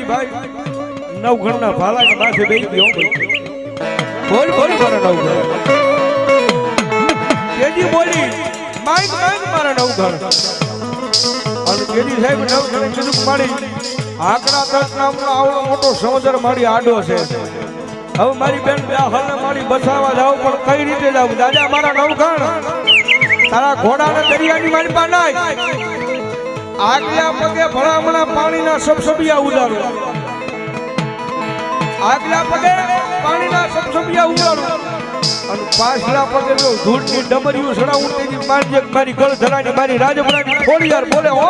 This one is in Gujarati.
કેદી ભાઈ નવઘણના ભાલાની માથે બેહી ગયો બોલ બોલ મારા નવઘણ કેદી બોલી માઈક મારા નવઘણ અને કેદી સાહેબ નવઘણે કીધું મારી આકરા તટ નામનો આવડો મોટો સમુદ્ર મારી આડો છે હવે મારી બેન બે હલને મારી બસાવા જાવ પણ કઈ રીતે જાવ દાદા મારા નવઘણ તારા ઘોડાને દરિયાની મારી પાસે નાય આગલા પગે ભલામણા પાણીના સબસબિયા ઉડાડો આગલા પગે પાણીના સબસબિયા ઉડાડો અને પાછલા પગે જો ધૂળની ડમરીઓ સડાવું તેની મારી ગળ ધરાની મારી રાજપરાની થોડી યાર બોલે હો